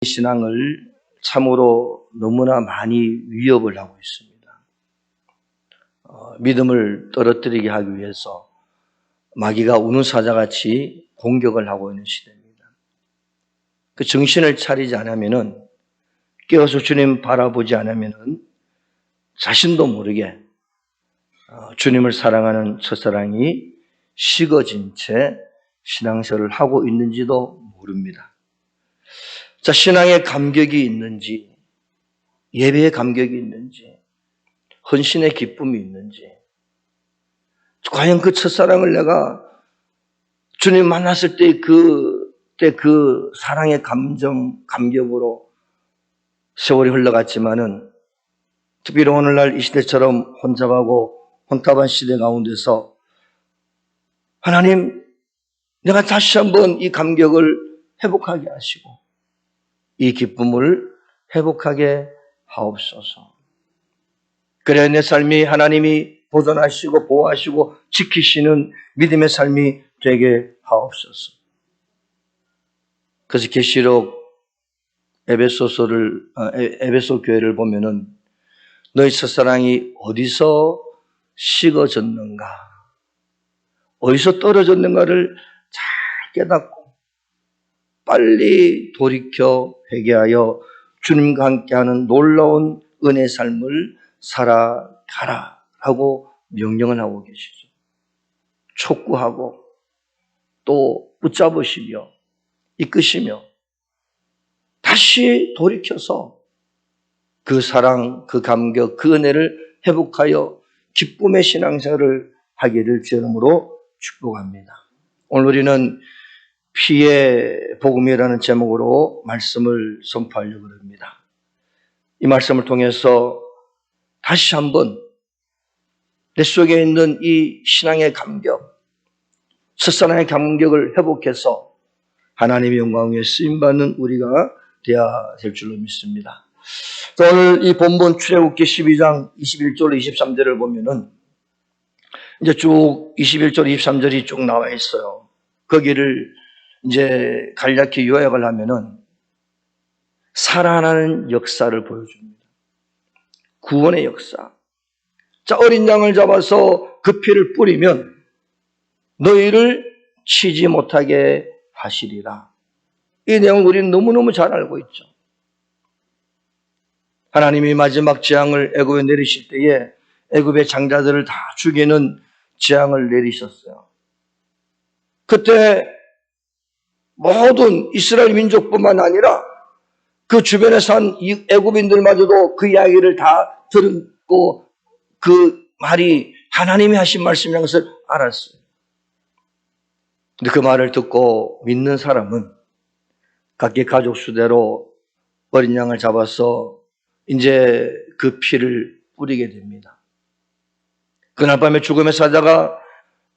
신앙을 참으로 너무나 많이 위협을 하고 있습니다. 믿음을 떨어뜨리게 하기 위해서 마귀가 우는 사자같이 공격을 하고 있는 시대입니다. 그 정신을 차리지 않으면은, 깨어서 주님 바라보지 않으면은 자신도 모르게 주님을 사랑하는 첫사랑이 식어진 채 신앙생활을 하고 있는지도 모릅니다. 자, 신앙의 감격이 있는지, 예배의 감격이 있는지, 헌신의 기쁨이 있는지, 과연 그 첫사랑을 내가 주님 만났을 때 그 사랑의 감격으로 세월이 흘러갔지만은, 특별히 오늘날 이 시대처럼 혼잡한 시대 가운데서 하나님, 내가 다시 한번 이 감격을 회복하게 하시고 이 기쁨을 회복하게 하옵소서. 그래야 내 삶이 하나님이 보존하시고 보호하시고 지키시는 믿음의 삶이 되게 하옵소서. 그래서 계시록 에베소 교회를 보면은 너희 첫사랑이 어디서 식어졌는가, 어디서 떨어졌는가를 잘 깨닫고 빨리 돌이켜 회개하여 주님과 함께하는 놀라운 은혜의 삶을 살아가라 라고 명령을 하고 계시죠. 촉구하고 또 붙잡으시며 이끄시며 다시 돌이켜서 그 사랑, 그 감격, 그 은혜를 회복하여 기쁨의 신앙생활을 하기를 주 이름으로 축복합니다. 오늘 우리는 피의 복음이라는 제목으로 말씀을 선포하려고 합니다. 이 말씀을 통해서 다시 한번 내 속에 있는 이 신앙의 감격, 첫사랑의 감격을 회복해서 하나님의 영광 위에 쓰임받는 우리가 되어야 될 줄로 믿습니다. 오늘 이 본문 출애굽기 12장 21절 23절을 보면은 이제 쭉 21절 23절이 쭉 나와 있어요. 거기를 이제 간략히 요약을 하면은 살아나는 역사를 보여줍니다. 구원의 역사. 자, 어린 양을 잡아서 그 피를 뿌리면 너희를 치지 못하게 하시리라. 이 내용을 우리는 너무너무 잘 알고 있죠. 하나님이 마지막 재앙을 애굽에 내리실 때에 애굽의 장자들을 다 죽이는 재앙을 내리셨어요. 그때 모든 이스라엘 민족뿐만 아니라 그 주변에 산 애굽인들마저도 그 이야기를 다 듣고 그 말이 하나님이 하신 말씀이라는 것을 알았어요. 근데 그 말을 듣고 믿는 사람은 각기 가족 수대로 어린 양을 잡아서 이제 그 피를 뿌리게 됩니다. 그날 밤에 죽음의 사자가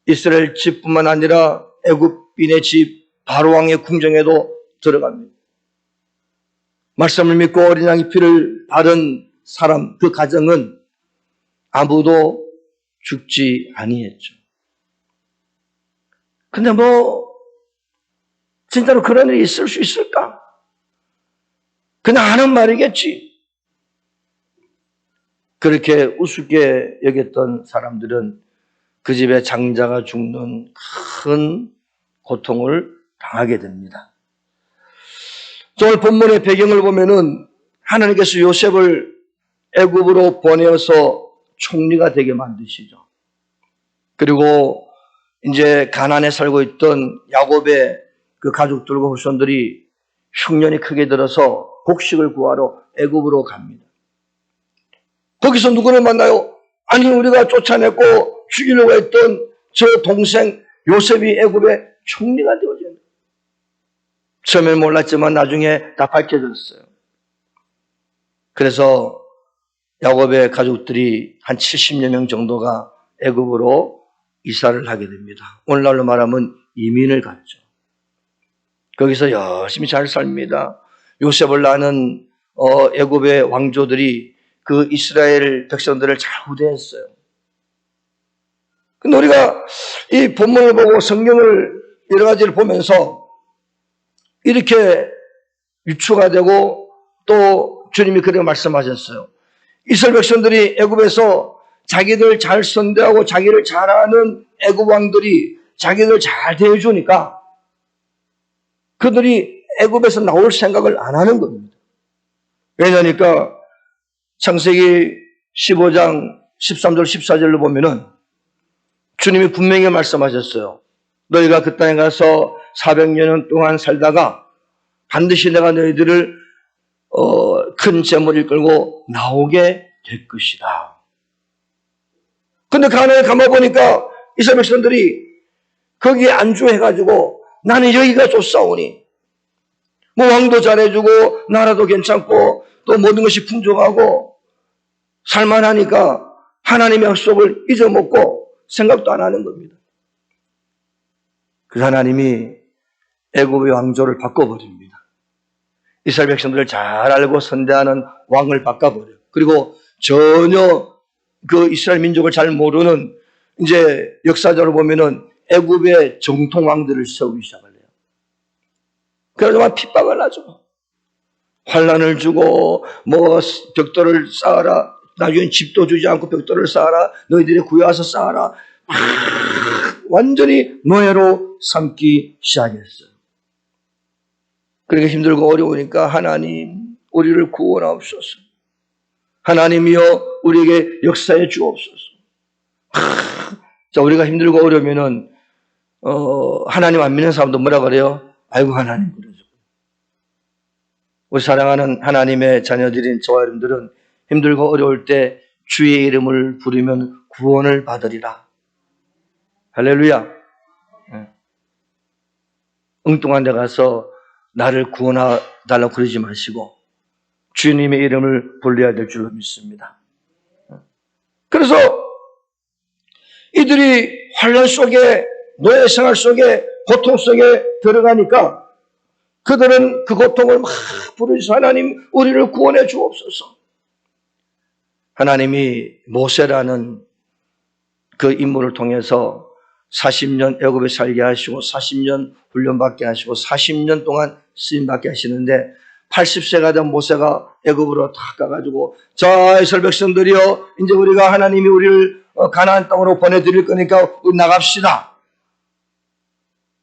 이스라엘 집뿐만 아니라 애굽인의 집 바로왕의 궁정에도 들어갑니다. 말씀을 믿고 어린 양의 피를 바른 사람, 그 가정은 아무도 죽지 아니했죠. 근데 진짜로 그런 일이 있을 수 있을까? 그냥 하는 말이겠지. 그렇게 우습게 여겼던 사람들은 그 집에 장자가 죽는 큰 고통을 당하게 됩니다. 오늘 본문의 배경을 보면은 하나님께서 요셉을 애굽으로 보내어서 총리가 되게 만드시죠. 그리고 이제 가나안에 살고 있던 야곱의 그 가족들과 후손들이 흉년이 크게 들어서 곡식을 구하러 애굽으로 갑니다. 거기서 누구를 만나요? 아니, 우리가 쫓아냈고 죽이려고 했던 저 동생 요셉이 애굽의 총리가 되어져요. 처음엔 몰랐지만 나중에 다 밝혀졌어요. 그래서 야곱의 가족들이 한 70여 명 정도가 애굽으로 이사를 하게 됩니다. 오늘날로 말하면 이민을 갔죠. 거기서 열심히 잘 삽니다. 요셉을 낳은 애굽의 왕조들이 그 이스라엘 백성들을 잘 후대했어요. 근데 우리가 이 본문을 보고 성경을 여러 가지를 보면서 이렇게 유추가 되고 또 주님이 그렇게 말씀하셨어요. 이스라엘 백성들이 애굽에서 자기들 잘 선대하고 자기를 잘하는 애굽 왕들이 자기들 잘 대해주니까 그들이 애굽에서 나올 생각을 안 하는 겁니다. 왜냐니까 창세기 15장 13절 14절로 보면은 주님이 분명히 말씀하셨어요. 너희가 그 땅에 가서 400년 동안 살다가 반드시 내가 너희들을 큰 재물을 끌고 나오게 될 것이다. 근데 가나안에 가만보니까 이스라엘 백성들이 거기에 안주해가지고 나는 여기가 좋사오니 뭐 왕도 잘해주고 나라도 괜찮고 또 모든 것이 풍족하고 살만하니까 하나님의 약속을 잊어먹고 생각도 안 하는 겁니다. 그 하나님이 애굽의 왕조를 바꿔버립니다. 이스라엘 백성들을 잘 알고 선대하는 왕을 바꿔버려요. 그리고 전혀 그 이스라엘 민족을 잘 모르는 이제 역사적으로 보면은 애굽의 정통 왕들을 세우기 시작을 해요. 그래서 막 핍박을 하죠. 환란을 주고 뭐 벽돌을 쌓아라. 나중엔 집도 주지 않고 벽돌을 쌓아라. 너희들이 구해와서 쌓아라. 완전히 노예로 삼기 시작했어요. 그러니까 힘들고 어려우니까 하나님 우리를 구원하옵소서. 하나님이여 우리에게 역사해 주옵소서. 자, 우리가 힘들고 어려우면은 하나님 안 믿는 사람도 뭐라 그래요? 아이고 하나님 그러죠. 우리 사랑하는 하나님의 자녀들인 저와 여러분들은 힘들고 어려울 때 주의 이름을 부르면 구원을 받으리라. 할렐루야. 엉뚱한 데 가서 나를 구원하달라고 그러지 마시고 주님의 이름을 불러야 될 줄로 믿습니다. 그래서 이들이 환난 속에 노예 생활 속에 고통 속에 들어가니까 그들은 그 고통을 막 부르짖어 하나님 우리를 구원해 주옵소서. 하나님이 모세라는 그 인물을 통해서 40년 애굽에 살게 하시고 40년 훈련받게 하시고 40년 동안 쓰임받게 하시는데 80세가 된 모세가 애굽으로 다 가가지고 자 이스라엘 백성들이여 이제 우리가 하나님이 우리를 가나안 땅으로 보내드릴 거니까 우리 나갑시다.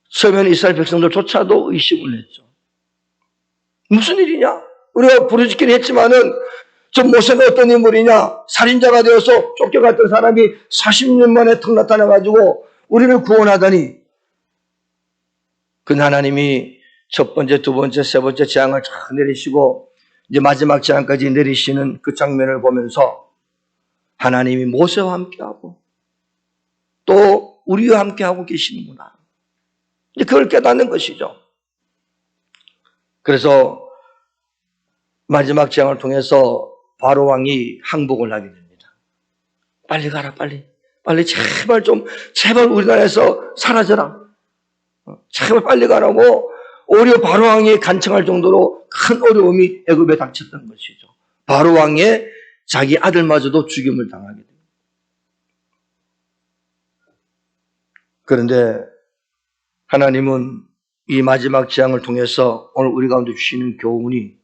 처음에는 이스라엘 백성들조차도 의심을 했죠. 무슨 일이냐? 우리가 부르짖긴 했지만은 저 모세가 어떤 인물이냐? 살인자가 되어서 쫓겨갔던 사람이 40년 만에 턱 나타나가지고 우리를 구원하다니. 그 하나님이 첫 번째, 두 번째, 세 번째 재앙을 쫙 내리시고 이제 마지막 재앙까지 내리시는 그 장면을 보면서 하나님이 모세와 함께하고 또 우리와 함께하고 계시는구나. 이제 그걸 깨닫는 것이죠. 그래서 마지막 재앙을 통해서 바로 왕이 항복을 하게 됩니다. 빨리 가라, 빨리 제발 우리나라에서 사라져라. 제발 빨리 가라고 오히려 바로 왕이 간청할 정도로 큰 어려움이 애굽에 닥쳤던 것이죠. 바로 왕의 자기 아들마저도 죽임을 당하게 됩니다. 그런데 하나님은 이 마지막 재앙을 통해서 오늘 우리 가운데 주시는 교훈이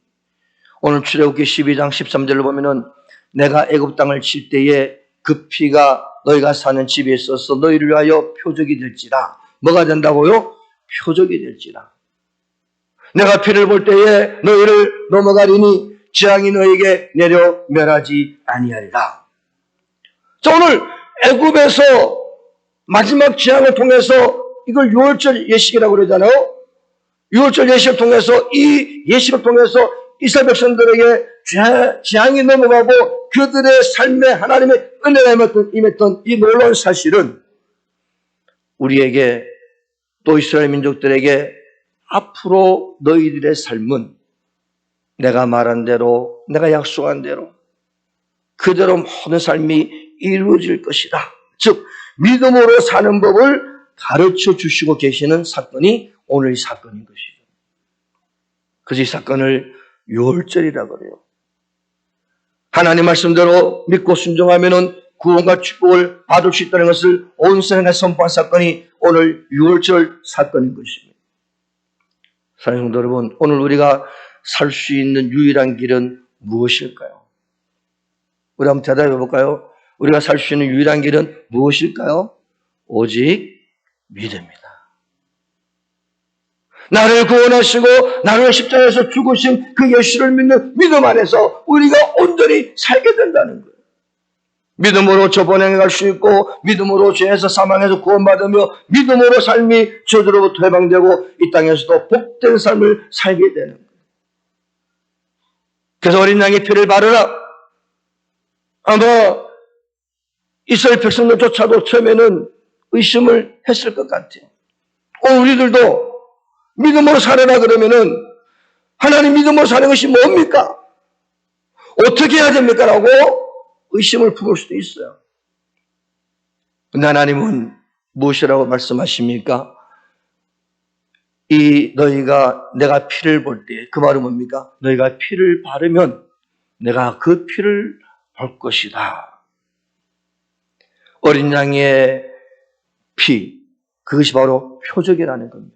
오늘 출애굽기 12장 13절을 보면은 내가 애굽 땅을 칠 때에 그 피가 너희가 사는 집에 있어서 너희를 위하여 표적이 될지라. 뭐가 된다고요? 표적이 될지라. 내가 피를 볼 때에 너희를 넘어가리니 재앙이 너희에게 내려 멸하지 아니하리라. 자, 오늘 애굽에서 마지막 재앙을 통해서 이걸 유월절 예식이라고 그러잖아요. 유월절 예식을 통해서 이 예식을 통해서 이스라엘 백성들에게 재앙이 넘어가고 그들의 삶에 하나님의 은혜가 임했던 이 놀라운 사실은 우리에게 또 이스라엘 민족들에게 앞으로 너희들의 삶은 내가 말한 대로 내가 약속한 대로 그대로 모든 삶이 이루어질 것이다. 즉 믿음으로 사는 법을 가르쳐 주시고 계시는 사건이 오늘 이 사건인 것이죠. 그래서 이 사건을 유월절이라고 그래요. 하나님 말씀대로 믿고 순종하면은 구원과 축복을 받을 수 있다는 것을 온 세상에 선포한 사건이 오늘 유월절 사건인 것입니다. 사랑하는 성도 여러분, 오늘 우리가 살 수 있는 유일한 길은 무엇일까요? 우리 한번 대답해 볼까요? 우리가 살 수 있는 유일한 길은 무엇일까요? 오직 믿음이다. 나를 구원하시고 나를 십자가에서 죽으신 그 예수를 믿는 믿음 안에서 우리가 온전히 살게 된다는 거예요. 믿음으로 저번에 갈 수 있고 믿음으로 죄에서 사망에서 구원받으며 믿음으로 삶이 저주로부터 해방되고 이 땅에서도 복된 삶을 살게 되는 거예요. 그래서 어린 양의 피를 바르라. 아마 이스라엘 백성들조차도 처음에는 의심을 했을 것 같아요. 우리들도 믿음으로 살아라 그러면은 하나님 믿음으로 사는 것이 뭡니까? 어떻게 해야 됩니까? 라고 의심을 품을 수도 있어요. 근데 하나님은 무엇이라고 말씀하십니까? 너희가 내가 피를 볼 때, 그 말은 뭡니까? 너희가 피를 바르면 내가 그 피를 볼 것이다. 어린 양의 피, 그것이 바로 표적이라는 겁니다.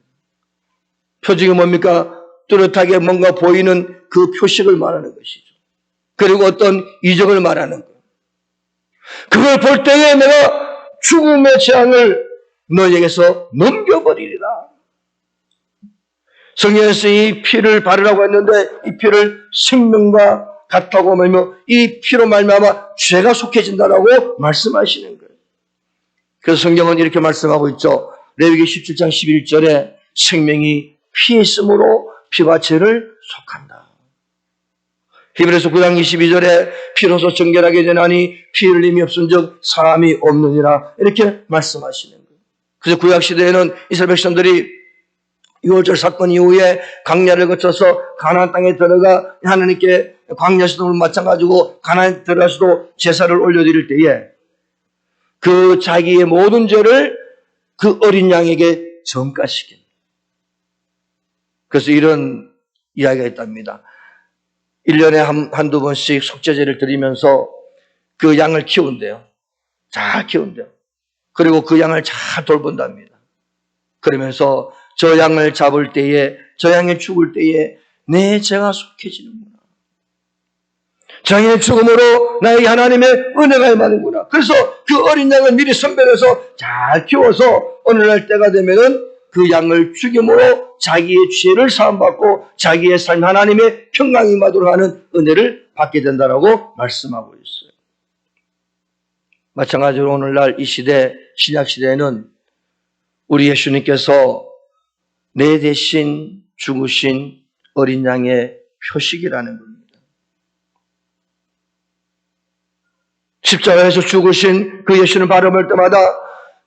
표적이 뭡니까? 뚜렷하게 뭔가 보이는 그 표식을 말하는 것이죠. 그리고 어떤 이적을 말하는 거예요. 그걸 볼 때에 내가 죽음의 재앙을 너희에게서 넘겨버리리라. 성경에서 이 피를 바르라고 했는데 이 피를 생명과 같다고 말하며 이 피로 말미암아 죄가 속해진다라고 말씀하시는 거예요. 그래서 성경은 이렇게 말씀하고 있죠. 레위기 17장 11절에 생명이 피에 있으므로 피가 죄를 속한다. 히브리서 9장 22절에 피로서 정결하게 되나니 피 흘림이 없은즉 사람이 없느니라 이렇게 말씀하시는 거예요. 그래서 구약시대에는 이스라엘 백성들이 6월절 사건 이후에 광야를 거쳐서 가나안 땅에 들어가 하나님께 광야에서도 마찬가지고 가나안에 들어가서도 제사를 올려드릴 때에 그 자기의 모든 죄를 그 어린 양에게 전가시킵니다. 그래서 이런 이야기가 있답니다. 1년에 한두 번씩 속죄제를 드리면서 그 양을 키운대요. 잘 키운대요. 그리고 그 양을 잘 돌본답니다. 그러면서 저 양을 잡을 때에, 저 양이 죽을 때에 내 죄가 속해지는구나. 저 양의 죽음으로 나에게 하나님의 은혜가 임하는구나. 그래서 그 어린 양을 미리 선별해서 잘 키워서 어느 날 때가 되면은 그 양을 죽임으로 자기의 죄를 사함받고 자기의 삶 하나님의 평강이 임하도록 하는 은혜를 받게 된다라고 말씀하고 있어요. 마찬가지로 오늘날 이 시대, 신약시대에는 우리 예수님께서 내 대신 죽으신 어린 양의 표식이라는 겁니다. 십자가에서 죽으신 그 예수를 바라볼 때마다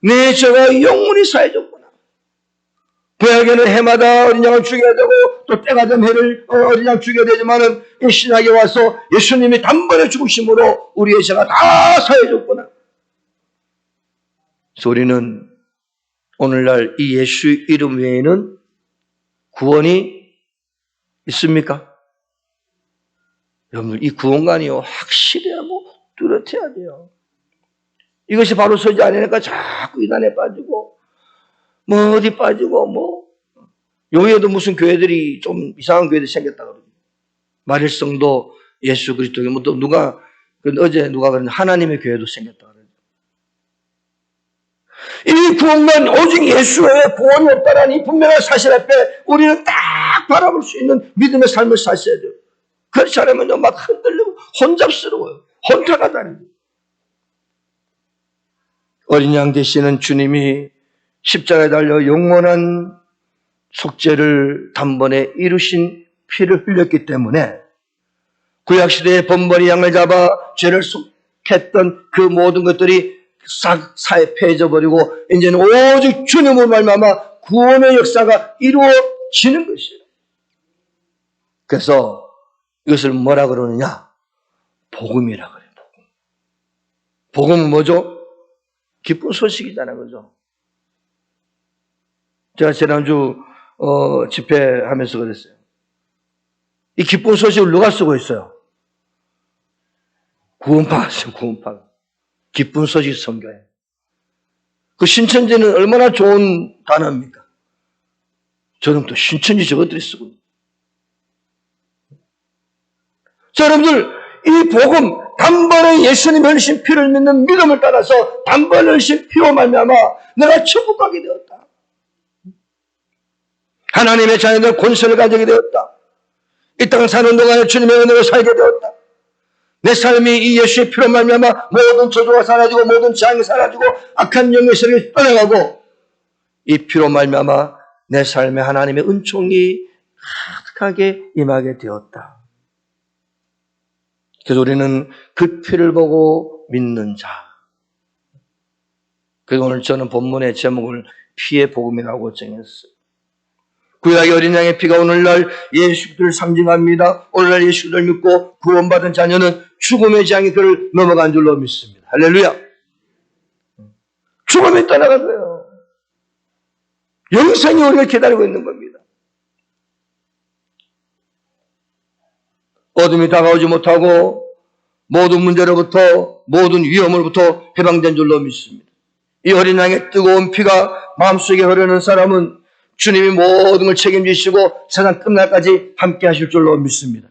내 죄가 영원히 사해졌구나. 구약에는 해마다 어린 양을 죽여야 되고 또 때가 되면 해를 어린 양 죽여야 되지만은 이 신약에 와서 예수님이 단번에 죽으심으로 우리의 죄가 다 사해졌구나. 그래서 우리는 오늘날 이 예수 이름 외에는 구원이 있습니까? 여러분, 이 구원관이요 확실하고 뚜렷해야 돼요. 이것이 바로 서지 않으니까 자꾸 이단에 빠지고 뭐 어디 빠지고 뭐 여기에도 무슨 교회들이 좀 이상한 교회들이 생겼다 그러죠. 마릴성도 예수 그리스도의 뭐 또 누가 어제 누가 그랬는데 하나님의 교회도 생겼다 그러죠. 이 구원만 오직 예수 외에 구원이 없다라는 이 분명한 사실 앞에 우리는 딱 바라볼 수 있는 믿음의 삶을 사셔야 돼요. 그렇지 않으면요 막 흔들리고 혼잡스러워요. 혼탁하다는 거예요. 어린 양 되시는 주님이 십자가에 달려 영원한 속죄를 단번에 이루신 피를 흘렸기 때문에 구약시대의 번번이 양을 잡아 죄를 속했던 그 모든 것들이 싹 사해져버리고 이제는 오직 주님으로 말미암아 구원의 역사가 이루어지는 것이에요. 그래서 이것을 뭐라 그러느냐? 복음이라 그래요. 복음은 뭐죠? 기쁜 소식이잖아요. 그죠? 제가 지난주 집회하면서 그랬어요. 이 기쁜 소식을 누가 쓰고 있어요? 구원파가 있어요. 구원파가. 기쁜 소식 선교에. 그 신천지는 얼마나 좋은 단어입니까? 저는 또 신천지 저것들이 쓰고 자, 여러분들, 이 복음, 단번에 예수님 흘리신 피를 믿는 믿음을 따라서 단번에 흘리신 피로 말미암아 내가 천국 가게 되었다. 하나님의 자녀들 권세를 가지게 되었다. 이 땅 사는 동안에 주님의 은혜로 살게 되었다. 내 삶이 이 예수의 피로 말미암아 모든 저주가 사라지고 모든 재앙이 사라지고 악한 영의 세력이 떠나가고 이 피로 말미암아 내 삶에 하나님의 은총이 가득하게 임하게 되었다. 그래서 우리는 그 피를 보고 믿는 자. 그래서 오늘 저는 본문의 제목을 피의 복음이라고 정했어요. 구약의 어린 양의 피가 오늘날 예수 그리스도를 상징합니다. 오늘날 예수 그리스도를 믿고 구원받은 자녀는 죽음의 재앙이 그를 넘어간 줄로 믿습니다. 할렐루야. 죽음이 떠나갔어요. 영생이 우리를 기다리고 있는 겁니다. 어둠이 다가오지 못하고 모든 문제로부터 모든 위험으로부터 해방된 줄로 믿습니다. 이 어린 양의 뜨거운 피가 마음속에 흐르는 사람은 주님이 모든 걸 책임지시고 세상 끝날까지 함께 하실 줄로 믿습니다.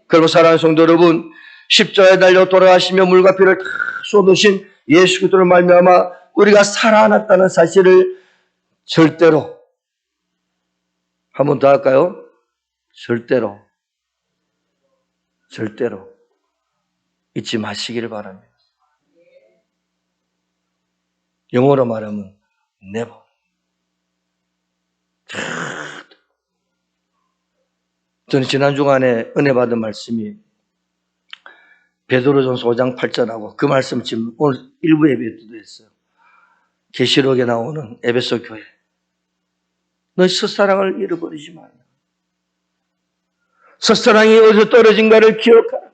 그리고 사랑하는 성도 여러분, 십자가에 달려 돌아가시며 물과 피를 다 쏟으신 예수 그리스도를 말미암아 우리가 살아났다는 사실을 절대로, 한 번 더 할까요? 절대로 잊지 마시기를 바랍니다. 영어로 말하면 never. 저는 지난 주간에 은혜 받은 말씀이 베드로전서 5장 8절하고 그 말씀 지금 오늘 일부 예배에도 했어요. 계시록에 나오는 에베소 교회. 너희 첫사랑을 잃어버리지 말라. 첫사랑이 어디서 떨어진가를 기억하라.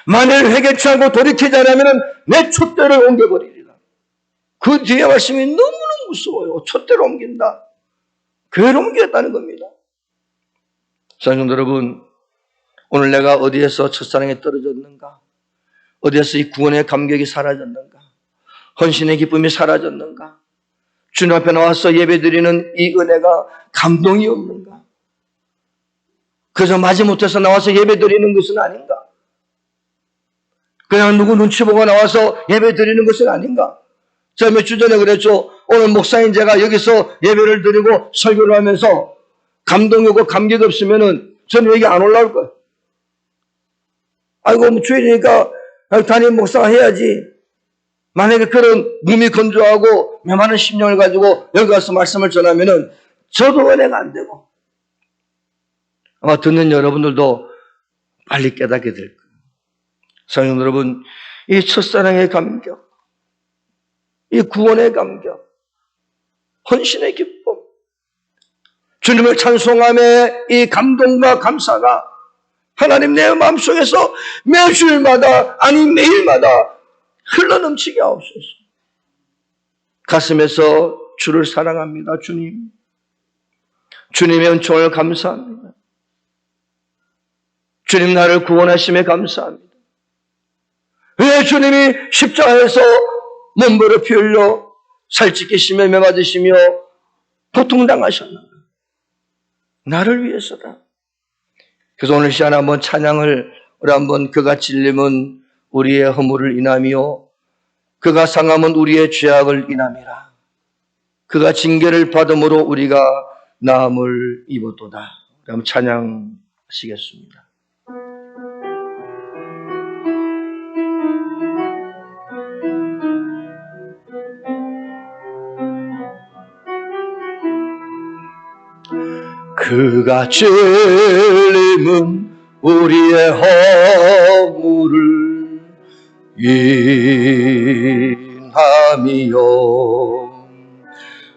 만일 회개치 않고 돌이키지 않으면 내 촛대를 옮겨버리리라. 그 뒤에 말씀이 너무너무 무서워요. 촛대를 옮긴다. 교회를 옮겼다는 겁니다. 사랑하는 여러분, 오늘 내가 어디에서 첫사랑에 떨어졌는가? 어디에서 이 구원의 감격이 사라졌는가? 헌신의 기쁨이 사라졌는가? 주님 앞에 나와서 예배드리는 이 은혜가 감동이 없는가? 그래서 마지못해서 나와서 예배드리는 것은 아닌가? 그냥 누구 눈치 보고 나와서 예배드리는 것은 아닌가? 제가 몇 주 전에 그랬죠. 오늘 목사인 제가 여기서 예배를 드리고 설교를 하면서 감동이 없고 감격이 없으면은 저는 여기 안 올라올 거예요. 아이고, 뭐 주일이니까 담임 목사가 해야지. 만약에 그런 몸이 건조하고 메마른 심령을 가지고 여기 와서 말씀을 전하면은 저도 은혜가 안 되고 아마 듣는 여러분들도 빨리 깨닫게 될 거예요. 사랑하는 여러분, 이 첫사랑의 감격, 이 구원의 감격, 헌신의 기쁨, 주님을 찬송함의 이 감동과 감사가 하나님 내 마음속에서 매주일마다 아니 매일마다 흘러넘치게 하옵소서. 가슴에서 주를 사랑합니다. 주님, 주님의 은총을 감사합니다. 주님 나를 구원하심에 감사합니다. 왜 주님이 십자가에서 몸부를 피 흘려 살찌기시며 매맞으시며 고통당하셨는가? 나를 위해서다. 그래서 오늘 시간 한번 찬양을 우리 한번 그가 찔림은 우리의 허물을 인하며 그가 상함은 우리의 죄악을 인함이라. 그가 징계를 받음으로 우리가 나음을 입었도다. 그럼 찬양하시겠습니다. 그가 찔림은 우리의 허물을 인함이요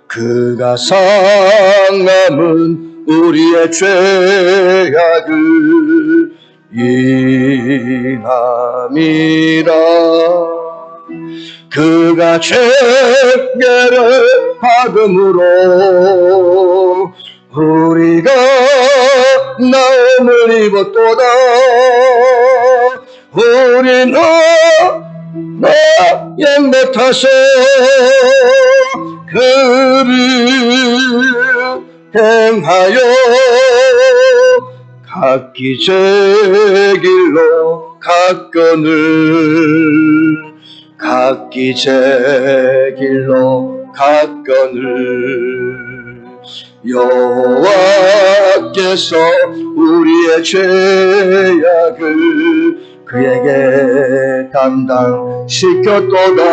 그가 상함은 우리의 죄악을 인함이라. 그가 징계를 받음으로 우리가 나음을 입었도다. 우리는 나의 탓에 그를 행하여 각기 제 길로 갔거늘 각기 제 길로 갔거늘 여호와께서 우리의 죄악을 그에게 담당시켰도다.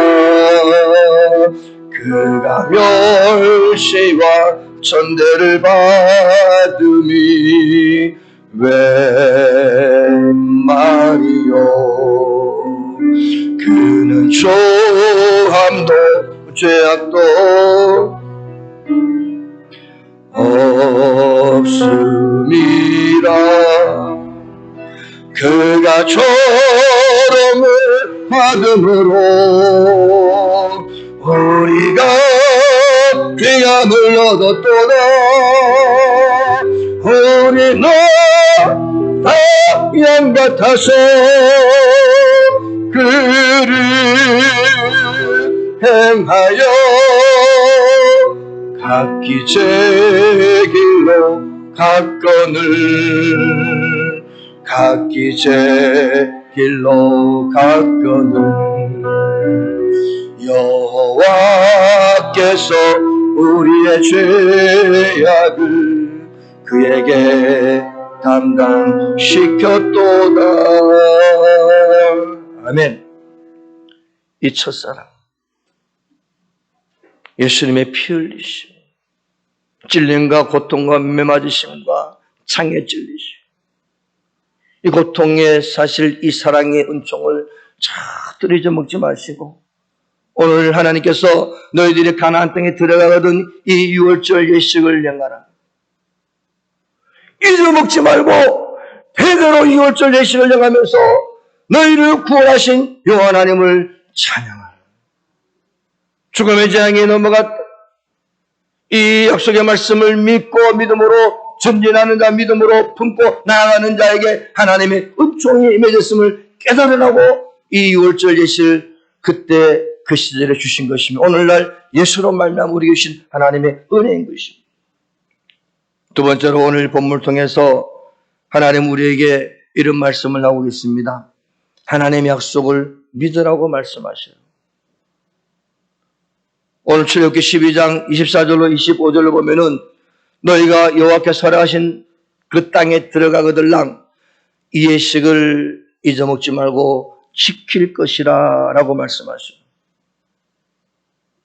그가 멸시와 천대를 받음이 웬 말이요. 그는 조함도 죄악도 없음이라. 그가 조롱을 받음으로 우리가 귀함을 얻었도다. 우리는 다 양 같아서 그를 행하여 각기 제 길로 갔거늘 각기 제 길로 갔거늘 여호와께서 우리의 죄악을 그에게 담당시켰도다. 아멘. 이 첫사랑 예수님의 피 흘리심, 찔림과 고통과 매맞으심과 창에 찔리심, 이 고통의 사실, 이 사랑의 은총을 절대로 잊어먹지 마시고 오늘 하나님께서 너희들이 가나안 땅에 들어가거든 이 유월절 예식을 영하라. 잊어먹지 말고 대대로 유월절 예식을 영하면서 너희를 구원하신 여호와 하나님을 찬양하라. 죽음의 재앙에 넘어갔다. 이 약속의 말씀을 믿고 믿음으로 전진하는 자, 믿음으로 품고 나아가는 자에게 하나님의 은총이 임해졌음을 깨달으라고 이 유월절 예식을 그때 그 시절에 주신 것이며 오늘날 예수로 말미암아 우리에게 주신 하나님의 은혜인 것입니다. 두 번째로 오늘 본문을 통해서 하나님 우리에게 이런 말씀을 하고 있습니다. 하나님의 약속을 믿으라고 말씀하셔요. 오늘 출애굽기 12장 24절로 25절로 보면은 너희가 여호와께서 허락하신 그 땅에 들어가거들랑 이 예식을 잊어먹지 말고 지킬 것이라 라고 말씀하셔요.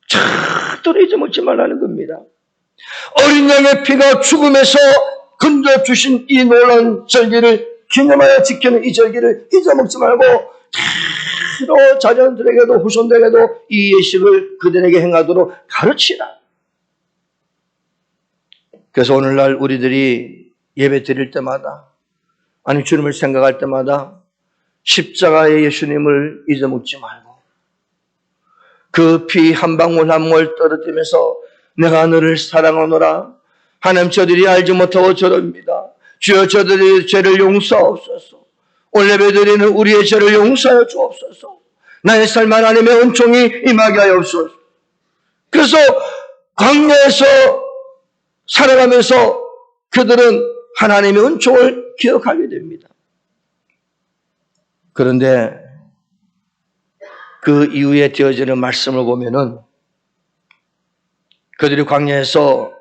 절대로 잊어먹지 말라는 겁니다. 어린 양의 피가 죽음에서 건져주신 이 놀라운 절기를 기념하여 지키는 이 절기를 잊어먹지 말고 또 자녀들에게도 후손들에게도 이 예식을 그들에게 행하도록 가르치라. 그래서 오늘날 우리들이 예배 드릴 때마다 아니 주님을 생각할 때마다 십자가의 예수님을 잊어먹지 말고 그 피 한 방울 한 방울 떨어뜨리면서 내가 너를 사랑하노라. 하나님 저들이 알지 못하고 저럽니다. 주여 저들의 죄를 용서하옵소서. 오늘 예배드리는 우리의 죄를 용서하여 주옵소서. 나의 삶 하나님의 은총이 임하게 하옵소서. 그래서 광야에서 살아가면서 그들은 하나님의 은총을 기억하게 됩니다. 그런데 그 이후에 되어지는 말씀을 보면은 그들이 광야에서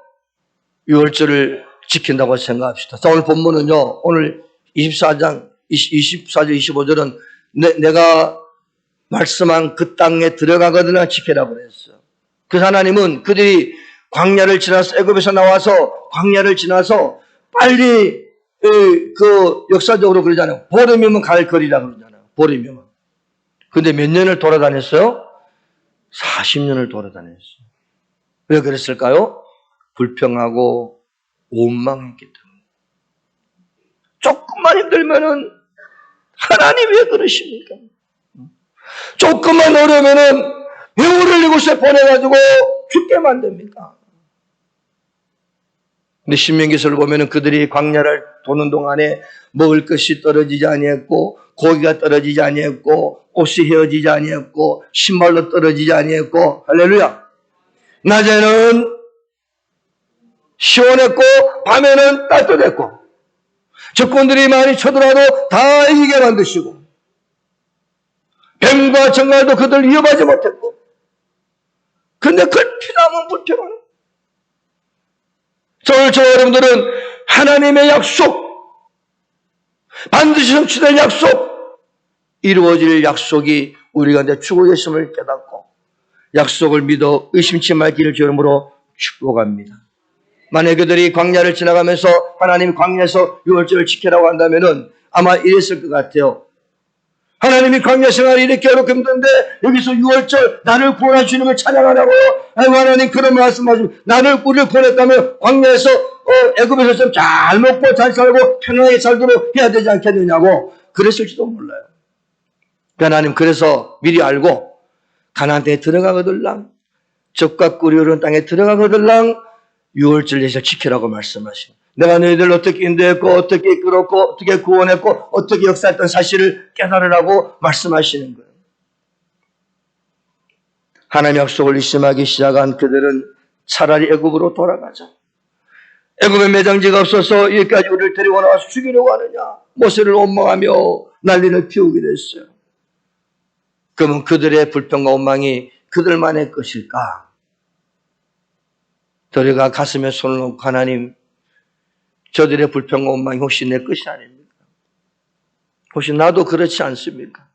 유월절을 지킨다고 생각합시다. 자, 오늘 본문은요, 오늘 24절, 25절은 내가 말씀한 그 땅에 들어가거든요 지키라고 그랬어요. 그래서 하나님은 그들이 광야를 지나서 애굽에서 나와서 광야를 지나서 빨리 그 역사적으로 그러잖아요. 보름이면 갈 거리라고 그러잖아요. 보름이면. 근데 몇 년을 돌아다녔어요? 40년을 돌아다녔어요. 왜 그랬을까요? 불평하고 원망했기 때문에. 조금만 힘들면은 하나님 왜 그러십니까? 조금만 어려우면은 왜 우리를 이곳에 보내가지고 죽게 만듭니까? 근데 신명기서를 보면은 그들이 광야를 도는 동안에 먹을 것이 떨어지지 아니했고 고기가 떨어지지 아니했고 옷이 헤어지지 아니했고 신발도 떨어지지 아니했고 할렐루야. 낮에는 시원했고 밤에는 따뜻했고 적군들이 많이 쳐들어도 다 이기게 만드시고 뱀과 정갈도 그들 위협하지 못했고 근데 그걸 피하면 불평하는 저와 여러분들은 하나님의 약속 반드시 성취될 약속 이루어질 약속이 우리가 이제 주고 계심을 깨닫고 약속을 믿어 의심치 말기를 주름으로 축복합니다. 만약 그들이 광야를 지나가면서 하나님이 광야에서 유월절을 지키라고 한다면은 아마 이랬을 것 같아요. 하나님이 광야 생활이 이렇게 어렵고 힘든데 여기서 유월절 나를 구원해 주는 걸 찬양하라고 아이고 하나님 그런 말씀하시면 나를 우리를 구원했다면 광야에서 애굽에서 좀 잘 먹고 잘 살고 편안하게 살도록 해야 되지 않겠느냐고 그랬을지도 몰라요. 하나님 그래서 미리 알고 가나안 땅에 들어가거들랑 적과 꿀이 흐르는 땅에 들어가거들랑 유월절 예식을 지키라고 말씀하시고 내가 너희들 어떻게 인도했고 어떻게 이끌었고 어떻게 구원했고 어떻게 역사했던 사실을 깨달으라고 말씀하시는 거예요. 하나님의 약속을 의심하기 시작한 그들은 차라리 애굽으로 돌아가자. 애굽에 매장지가 없어서 여기까지 우리를 데리고 나와서 죽이려고 하느냐. 모세를 원망하며 난리를 피우기로 했어요. 그러면 그들의 불평과 원망이 그들만의 것일까? 저희가 가슴에 손을 놓고 하나님 저들의 불평과 원망이 혹시 내 것이 아닙니까? 혹시 나도 그렇지 않습니까?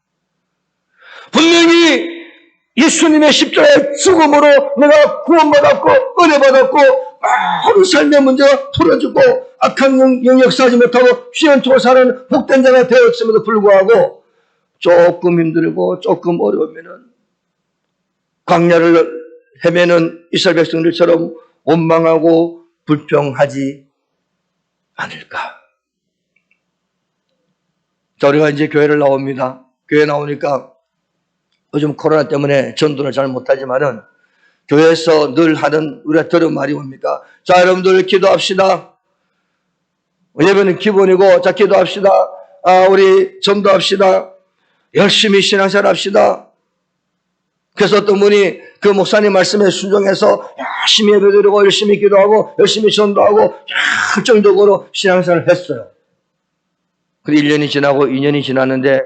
분명히 예수님의 십자가의 죽음으로 내가 구원받았고 은혜받았고 하루 삶의 문제가 풀어지고 악한 영 역사하지 못하고 시원토 사는 복된 자가 되었음에도 불구하고 조금 힘들고 조금 어려우면은 광야를 헤매는 이스라엘 백성들처럼 원망하고 불평하지 않을까. 자, 우리가 이제 교회를 나옵니다. 교회 나오니까 요즘 코로나 때문에 전도를 잘 못하지만은 교회에서 늘 하는 우리가 들은 말이 뭡니까? 자, 여러분들 기도합시다. 예배는 기본이고, 자, 기도합시다. 우리 전도합시다. 열심히 신앙생활 합시다. 그래서 어떤 분이 그 목사님 말씀에 순종해서 열심히 예배드리고 열심히 기도하고 열심히 전도하고 열정적으로 신앙생활을 했어요. 그리고 1년이 지나고 2년이 지났는데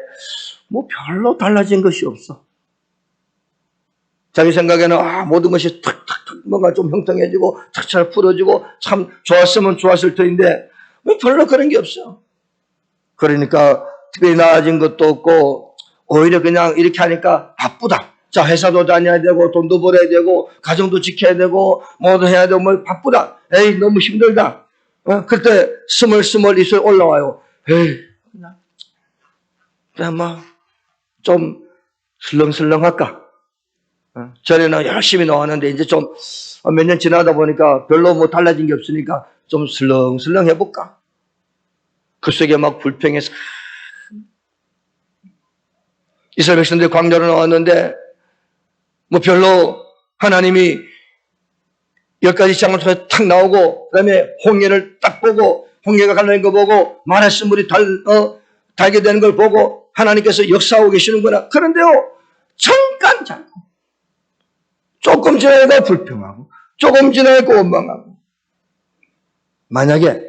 뭐 별로 달라진 것이 없어. 자기 생각에는 모든 것이 탁탁탁 뭔가 좀 형통해지고 착착 풀어지고 참 좋았으면 좋았을 터인데 뭐 별로 그런 게 없어. 그러니까 특별히 나아진 것도 없고 오히려 그냥 이렇게 하니까 바쁘다. 자, 회사도 다녀야 되고 돈도 벌어야 되고 가정도 지켜야 되고 뭐도 해야 되고 뭐 바쁘다. 에이 너무 힘들다. 그때 스멀스멀 입술 올라와요. 에이 그냥 뭐 좀 슬렁슬렁할까. 전에는 열심히 나왔는데 이제 좀 몇 년 지나다 보니까 별로 뭐 달라진 게 없으니까 좀 슬렁슬렁 해볼까. 그 속에 막 불평해서 이스라엘 백성들이 광야로 나왔는데 뭐 별로 하나님이 10가지 장을 통해 탁 나오고 그 다음에 홍해를 딱 보고 홍해가 갈라진 거 보고 마라스물이 달게 되는 걸 보고 하나님께서 역사하고 계시는구나. 그런데요 잠깐 조금 지나니까 불평하고 조금 지나니까 원망하고 만약에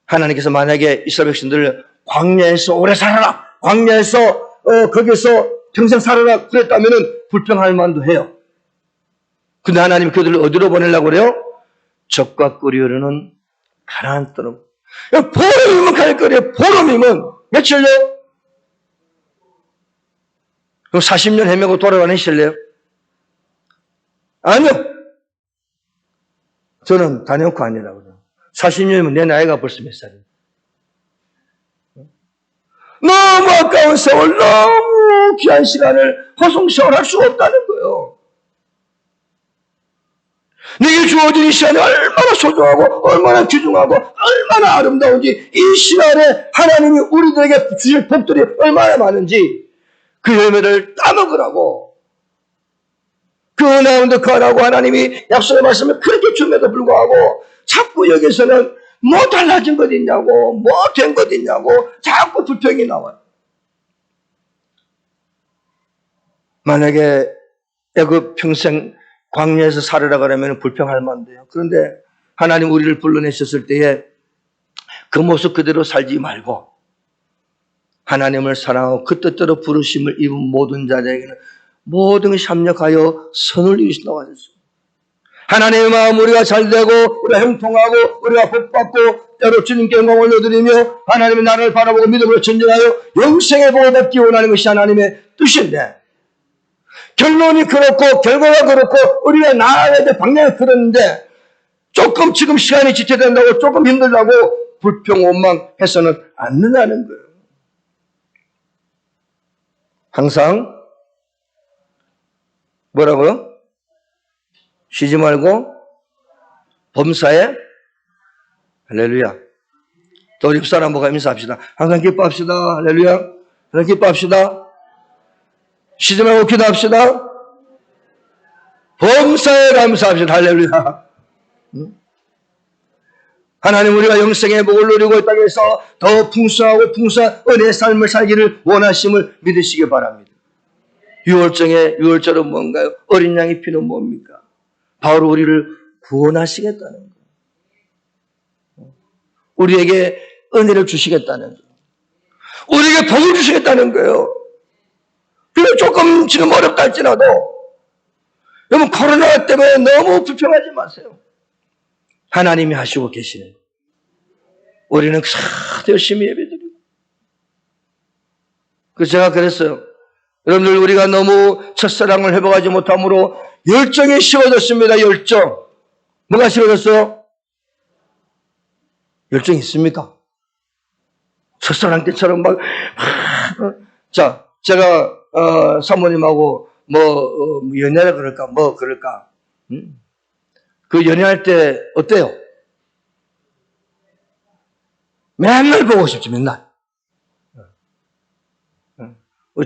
하나님께서 만약에 이스라엘 백성들을 광야에서 오래 살아라 광야에서 거기서 평생 살아라 그랬다면은 불평할 만도 해요. 근데 하나님 그들을 어디로 보내려고 그래요? 적과 꿀이 흐르는 가나안 땅으로. 보름이면 갈 거래요. 보름이면 며칠요? 그럼 40년 헤매고 돌아다니실래요? 아니요. 저는 단연코 아니라고요. 40년이면 내 나이가 벌써 몇 살이에요? 너무 아까운 세월, 너무 귀한 시간을 허송세월할 수 없다는 거예요. 내게 주어진 이 시간이 얼마나 소중하고 얼마나 귀중하고 얼마나 아름다운지 이 시간에 하나님이 우리들에게 주실 복들이 얼마나 많은지 그 열매를 따먹으라고 그 은혜 가운데 거하라고 하나님이 약속의 말씀을 그렇게 줌에도 불구하고 자꾸 여기서는 뭐 달라진 것 있냐고 뭐 된 것 있냐고 자꾸 불평이 나와요. 만약에 애굽 평생 광야에서 살으라 그러면 불평할 만돼요. 그런데 하나님 우리를 불러내셨을 때에 그 모습 그대로 살지 말고 하나님을 사랑하고 그 뜻대로 부르심을 입은 모든 자들에게는 모든 것이 합력하여 선을 이루신다고 하셨어요. 하나님의 마음 우리가 잘되고 우리가 형통하고 우리가 복받고 때로 주님께 영광을 올려드리며 하나님의 나라를 바라보고 믿음으로 전진하여 영생의 복을 받기 원하는 것이 하나님의 뜻인데 결론이 그렇고 결과가 그렇고 우리가 나아가야 될 방향이 그런데 조금 지금 시간이 지체된다고 조금 힘들다고 불평 원망해서는 안 된다는 거예요. 항상 뭐라고요? 쉬지 말고 범사에 할렐루야. 또 우리 사람보고 인사합시다. 항상 기뻐합시다. 할렐루야. 항상 기뻐합시다. 쉬지 말고 기도합시다. 범사에 감사합시다. 할렐루야. 하나님 우리가 영생의 복을 누리고 이 땅에서 더 풍성하고 풍성한 은혜의 삶을 살기를 원하심을 믿으시기 바랍니다. 유월절은 뭔가요? 어린 양의 피는 뭡니까? 바로 우리를 구원하시겠다는 거예요. 우리에게 은혜를 주시겠다는 거예요. 우리에게 복을 주시겠다는 거예요. 그래 조금 지금 어렵다 할지라도 여러분 코로나 때문에 너무 불평하지 마세요. 하나님이 하시고 계시는 우리는 열심히 예배드리고 그래서 제가 그랬어요. 여러분들 우리가 너무 첫사랑을 회복하지 못함으로 열정이 식어졌습니다. 열정. 뭐가 식어졌어요? 열정이 있습니까? 첫사랑 때처럼 자, 제가 사모님하고 연애를 그럴까? 그 연애할 때 어때요? 맨날 보고 싶지, 맨날.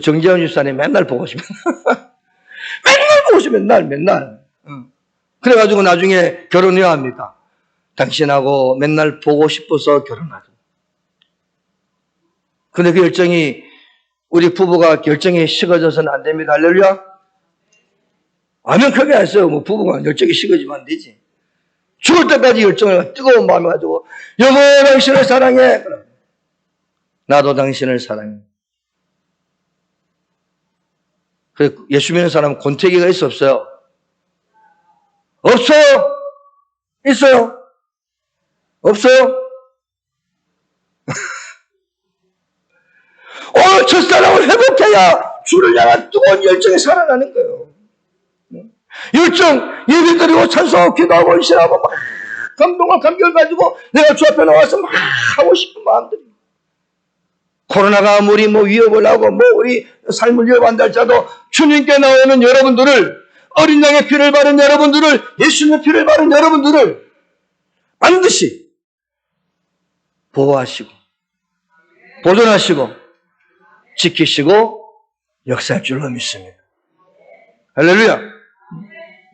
정재훈 집사님 맨날 보고 싶어. 맨날 보고 싶어, 맨날. 그래가지고 나중에 결혼해야 합니다. 당신하고 맨날 보고 싶어서 결혼하죠. 근데 그 열정이, 우리 부부가 결정이 식어져서는 안 됩니다. 할렐루야. 아멘, 크게 하세요. 부부가 열정이 식어지면 안 되지. 죽을 때까지 열정을 뜨거운 마음을 가지고, 여보, 당신을 사랑해. 나도 당신을 사랑해. 그래, 예수 믿는 사람은 권태기가 있어, 없어요? 없어요? 있어요? 없어요? 오늘 첫사랑을 회복해야 주를 향한 뜨거운 열정이 살아나는 거예요. 열정, 예배드리고 찬송하고 기도하고 헌신하고 막 감동과 감격을 가지고 내가 주 앞에 나와서 막 하고 싶은 마음들이. 코로나가 아무리 위협을 하고 우리 삶을 위협한다 할지라도 주님께 나오는 여러분들을, 어린 양의 피를 바른 여러분들을, 예수님의 피를 바른 여러분들을 반드시 보호하시고 보존하시고 지키시고 역사할 줄로 믿습니다. 할렐루야.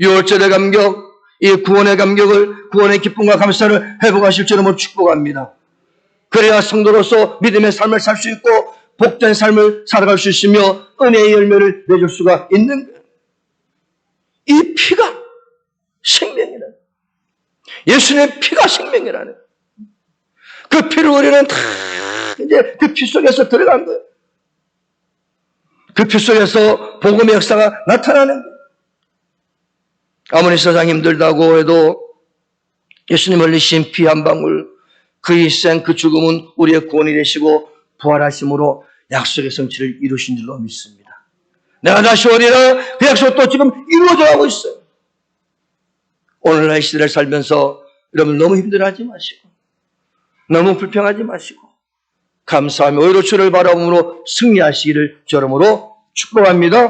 유월절의 감격, 이 구원의 감격을, 구원의 기쁨과 감사를 회복하실 줄로 축복합니다. 그래야 성도로서 믿음의 삶을 살 수 있고 복된 삶을 살아갈 수 있으며 은혜의 열매를 맺을 수가 있는 거예요. 이 피가 생명이라는, 예수님의 피가 생명이라는, 그 피를 우리는 다 이제 그 피 속에서 들어간 거예요. 그 피 속에서 복음의 역사가 나타나는 거예요. 아무리 세상 힘들다고 해도 예수님 흘리신 피 한 방울, 그 희생, 그 죽음은 우리의 구원이 되시고 부활하심으로 약속의 성취를 이루신 줄로 믿습니다. 내가 다시 오리라, 그 약속도 지금 이루어져 가고 있어요. 오늘날 시대를 살면서 여러분 너무 힘들어하지 마시고 너무 불평하지 마시고 감사하며 오히려 주를 바라보므로 승리하시기를 저러므로 축복합니다.